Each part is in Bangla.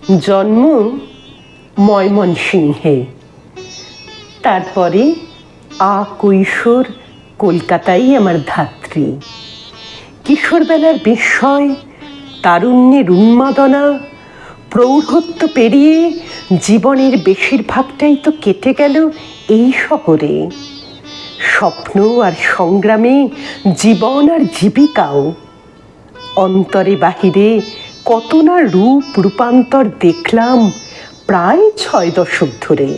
জন্ম ময়মনসিংহে, তারপরে কৈশোর কলকাতায় আমার ধাত্রী। কিশোরবেলার বিস্ময়, তারুণ্যের উন্মাদনা, প্রৌঢ়ত্ব পেরিয়ে জীবনের বেশিরভাগটাই তো কেটে গেল এই শহরে। স্বপ্ন আর সংগ্রামে জীবন আর জীবিকাও। অন্তরে বাহিরে কত না রূপ রূপান্তর দেখলাম প্রায় 6 দশক ধরে।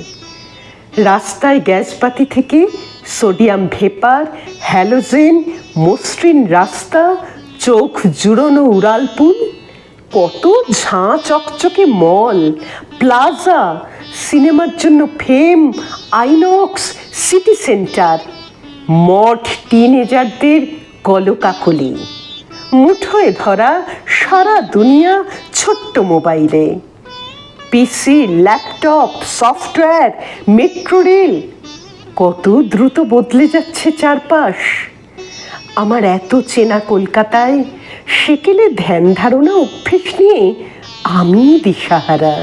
রাস্তায় গ্যাসবাতি থেকে সোডিয়াম ভেপার, হ্যালোজেন, মসৃণ রাস্তা, চোখ জুড়োনো উড়ালপুল, কত ঝাঁ চকচকে মল, প্লাজা, সিনেমার জন্য ফেম, আইনক্স, সিটি সেন্টার, মঠ টিনেজারদের কলকাকলি, মুঠোয় ধরা সারা দুনিয়া ছোট্ট মোবাইলে। পিসি, ল্যাপটপ, সফটওয়্যার, মেট্রো রেল, কত দ্রুত বদলে যাচ্ছে চারপাশ। আমার এত চেনা কলকাতায় সেকেলে ধ্যান ধারণা অভ্যেস নিয়ে আমি দিশাহারা।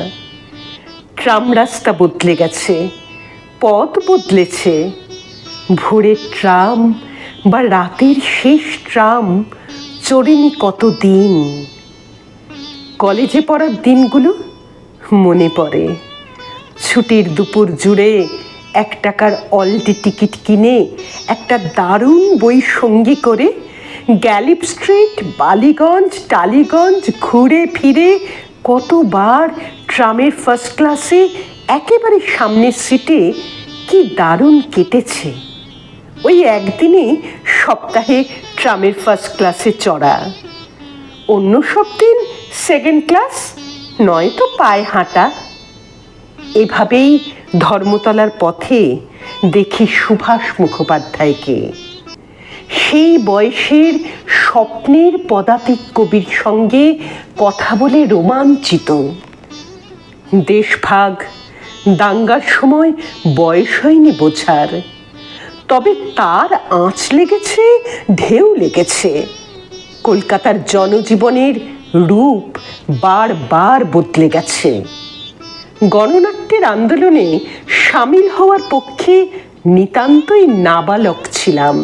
ট্রাম রাস্তা বদলে গেছে, পথ বদলেছে। ভোরের ট্রাম বা রাতের শেষ ট্রাম চড়িনি কতদিন। কলেজে পড়ার দিনগুলো মনে পড়ে। ছুটির দুপুর জুড়ে 1 টাকার অলটি টিকিট কিনে একটা দারুণ বই সঙ্গী করে গ্যালিপ স্ট্রিট, বালিগঞ্জ, টালিগঞ্জ ঘুরে ফিরে কতবার ট্রামের ফার্স্ট ক্লাসে একেবারে সামনের সিটে কি দারুণ কেটেছে। ওই একদিনই সপ্তাহে ট্রামের ফার্স্ট ক্লাসে চড়া, অন্য সব দিন সেকেন্ড ক্লাস, নয়তো পায়ে হাঁটা। এভাবেই ধর্মতলার পথে দেখি সুভাষ মুখোপাধ্যায়কে। সেই বয়সের স্বপ্নের পদাতিক কবির সঙ্গে কথা বলে রোমাঞ্চিত। দেশভাগ, দাঙ্গার সময় বয়স হয়নি বোঝার, তবে তার আঁচ লেগেছে, ঢেউ লেগেছে। কলকাতার জনজীবনের রূপ বারবার বদলে গেছে। গণনাট্যের আন্দোলনে সামিল হওয়ার পক্ষে নিতান্তই নাবালক ছিলাম,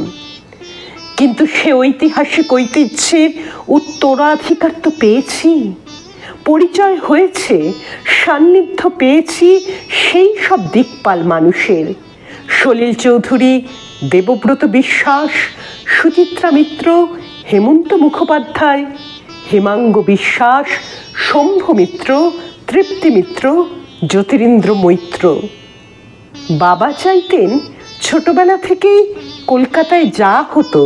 কিন্তু সে ঐতিহাসিক ঐতিহ্যের উত্তরাধিকার তো পেয়েছি। পরিচয় হয়েছে, সান্নিধ্য পেয়েছি সেই সব দিকপাল মানুষের। সলিল চৌধুরী, দেবব্রত বিশ্বাস, সুচিত্রা মিত্র, হেমন্ত মুখোপাধ্যায়, হেমাঙ্গ বিশ্বাস, শম্ভু মিত্র, তৃপ্তি মিত্র, জ্যোতিরিন্দ্র মৈত্র। বাবা চাইতেন ছোটবেলা থেকেই কলকাতায় যা হতো,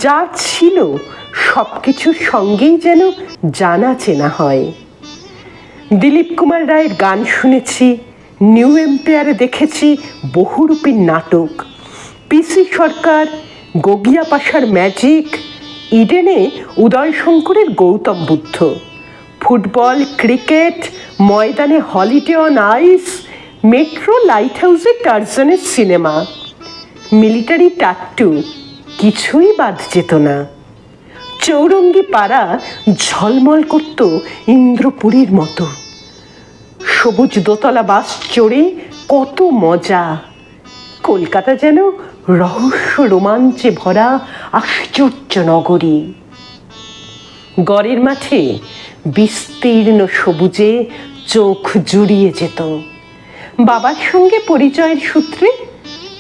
যা ছিল, সব কিছুর সঙ্গেই যেন জানা চেনা হয়। দিলীপ কুমার রায়ের গান শুনেছি, নিউ এম্পায়ারে দেখেছি বহুরূপীর নাটক, পিসি সরকার, গগিয়া পাশার ম্যাজিক, ইডেনে উদয়শঙ্করের গৌতম বুদ্ধ, ফুটবল, ক্রিকেট, ময়দানে হলিডে অন আইস, মেট্রো লাইট হাউসে টারজানের সিনেমা, মিলিটারি টাট্টু, কিছুই বাদ যেত না। চৌরঙ্গি পাড়া ঝলমল করত ইন্দ্রপুরীর মতো। সবুজ দোতলা বাস চড়ে কত মজা। কলকাতা যেন রহস্য রোমাঞ্চে ভরা আশ্চর্য নগরী। গড়ের মাঠে বিস্তীর্ণ সবুজে চোখ জুড়িয়ে যেত। বাবার সঙ্গে পরিচয়ের সূত্রে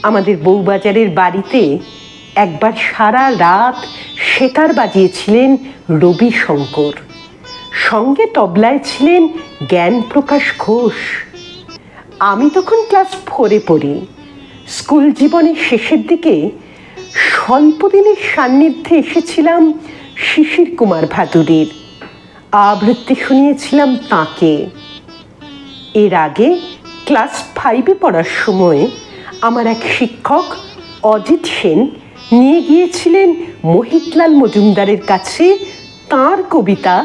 আমাদের বউবাজারের বাড়িতে একবার সারা রাত সেতার বাজিয়েছিলেন রবি শঙ্কর, সঙ্গে তবলায় ছিলেন জ্ঞানপ্রকাশ ঘোষ। আমি তখন ক্লাস 4-এ পড়ি। স্কুল জীবনের শেষের দিকে স্বল্পদিনের সান্নিধ্যে এসেছিলাম শিশির কুমার ভাদুরীর, আবৃত্তি শুনিয়েছিলাম তাঁকে। এর আগে ক্লাস 5-এ পড়ার সময় আমার এক শিক্ষক অজিত সেন নিয়ে গিয়েছিলেন মোহিতলাল মজুমদারের কাছে তাঁর কবিতা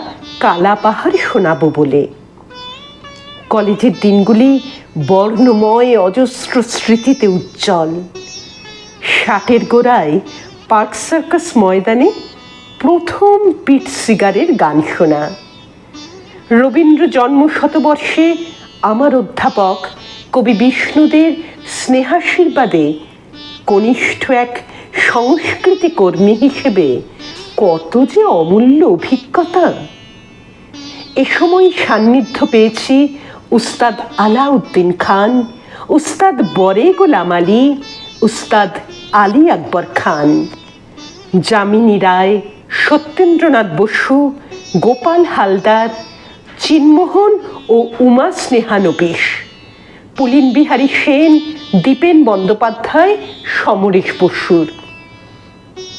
কালাপাহাড় শোনাবো বলে। কলেজের দিনগুলি বর্ণময় অজস্র স্মৃতিতে উজ্জ্বল। 60-এর গোড়ায় পার্ক সার্কাস ময়দানে প্রথম পিট সিগারের গান শোনা, রবীন্দ্র জন্মশতবর্ষে আমার অধ্যাপক কবি বিষ্ণুদের স্নেহাশীর্বাদে কনিষ্ঠ এক সংস্কৃতি কর্মী হিসেবে কত যে অমূল্য অভিজ্ঞতা। এ সময় সান্নিধ্য পেয়েছি উস্তাদ আলাউদ্দিন খান, উস্তাদ বরে গোলাম আলী, উস্তাদ আলী আকবর খান, যামিনী রায়, সত্যেন্দ্রনাথ বসু, গোপাল হালদার, চিন্মোহন ও উমা স্নেহানবিশ, পুলিন বিহারী সেন, দীপেন বন্দ্যোপাধ্যায়, সমরেশ বসুর।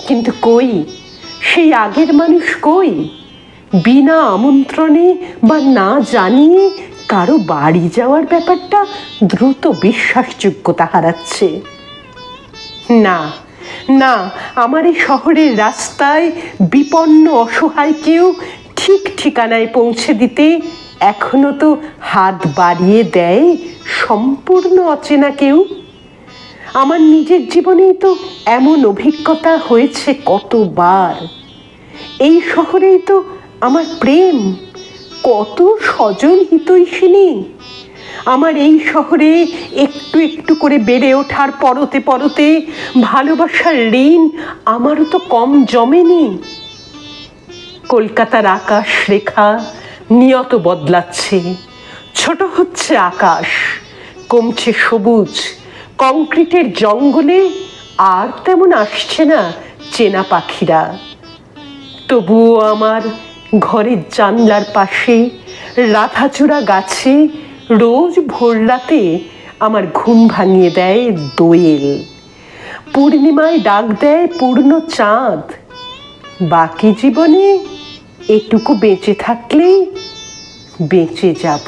কিন্তু কই সেই আগের মানুষ কই? বিনা আমন্ত্রণে বা না জানিয়ে কারো বাড়ি যাওয়ার ব্যাপারটা দ্রুত বিশ্বাসযোগ্যতা হারাচ্ছে। না না, আমার এই শহরের রাস্তায় বিপন্ন অসহায় কেউ ঠিক ঠিকানায় পৌঁছে দিতে এখনো তো হাত বাড়িয়ে দেয় সম্পূর্ণ অচেনা কেউ। আমার নিজের জীবনেই তো এমন অভিজ্ঞতা হয়েছে কতবার। এই শহরেই তো আমার প্রেম, কত স্বজন হিতৈষিনী। আমার এই শহরে একটু একটু করে বেড়ে ওঠার পরতে পরতে ভালোবাসার ঋণ আমারও তো কম জমেনি। কলকাতার আকাশ রেখা নিয়ত বদলাচ্ছে, ছোট হচ্ছে আকাশ, কমছে সবুজ, কংক্রিটের জঙ্গলে আর তেমন আসছে না চেনা পাখিরা। তবুও আমার ঘরের জানলার পাশে রাধাচূড়া গাছে রোজ ভোর রাতে আমার ঘুম ভাঙিয়ে দেয় দোয়েল, পূর্ণিমায় ডাক দেয় পূর্ণ চাঁদ। বাকি জীবনে এটুকু বেঁচে থাকলেই বেঁচে যাব।